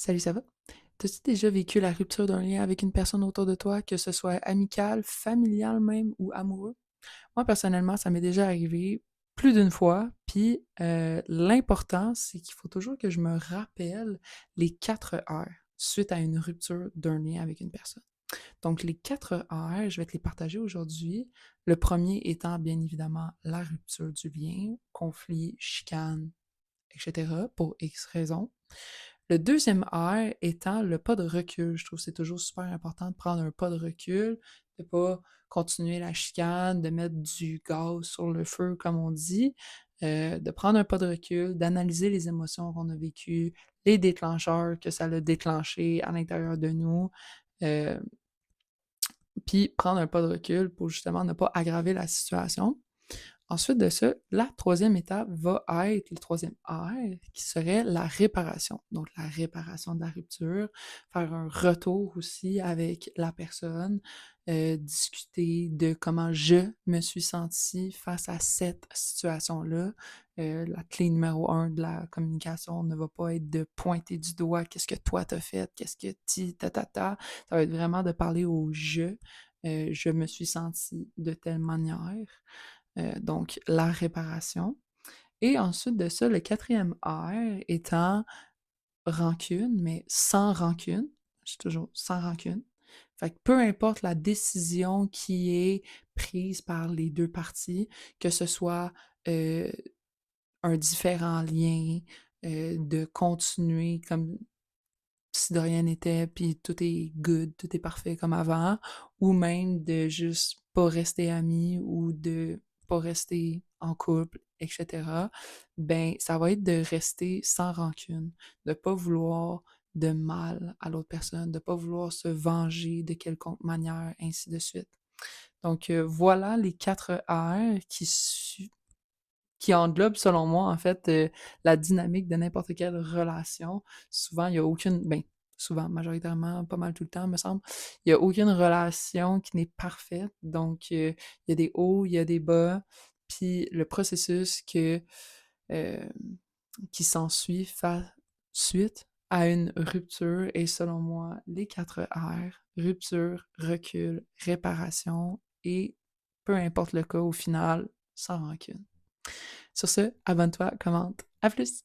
Salut, ça va? T'as-tu déjà vécu la rupture d'un lien avec une personne autour de toi, que ce soit amical, familial même ou amoureux? Moi, personnellement, ça m'est déjà arrivé plus d'une fois, puis l'important, c'est qu'il faut toujours que je me rappelle les 4 R suite à une rupture d'un lien avec une personne. Donc, les 4 R, je vais te les partager aujourd'hui. Le premier étant, bien évidemment, la rupture du lien, conflit, chicane, etc., pour X raisons. Le deuxième R étant le pas de recul. Je trouve que c'est toujours super important de prendre un pas de recul, de pas continuer la chicane, de mettre du gaz sur le feu, comme on dit, de prendre un pas de recul, d'analyser les émotions qu'on a vécues, les déclencheurs que ça a déclenché à l'intérieur de nous, euh, puis prendre un pas de recul pour justement ne pas aggraver la situation. Ensuite de ça, la troisième étape va être le troisième R, qui serait la réparation. Donc, la réparation de la rupture, faire un retour aussi avec la personne, discuter de comment je me suis sentie face à cette situation-là. La clé numéro un de la communication ne va pas être de pointer du doigt qu'est-ce que toi t'as fait, qu'est-ce que tu ta. Ça va être vraiment de parler au je. Je me suis sentie de telle manière. Donc, la réparation. Et ensuite de ça, le quatrième R étant rancune, mais sans rancune. Je suis toujours sans rancune. Fait que peu importe la décision qui est prise par les deux parties, que ce soit euh, un différent lien, de continuer comme si de rien n'était, puis tout est good, tout est parfait comme avant, ou même de juste pas rester amis ou de pas rester en couple, etc. Ben, ça va être de rester sans rancune, de pas vouloir de mal à l'autre personne, de pas vouloir se venger de quelconque manière, ainsi de suite. Donc, voilà les 4 R qui englobe, selon moi, en fait, la dynamique de n'importe quelle relation. Souvent, il y a aucune, ben, souvent, majoritairement, pas mal tout le temps, me semble, il y a aucune relation qui n'est parfaite. Donc, il y a des hauts, il y a des bas, puis le processus euh, qui s'ensuit suite à une rupture est, selon moi, les 4 R, rupture, recul, réparation et, peu importe le cas, au final, sans rancune. Sur ce, abonne-toi, commente. À plus!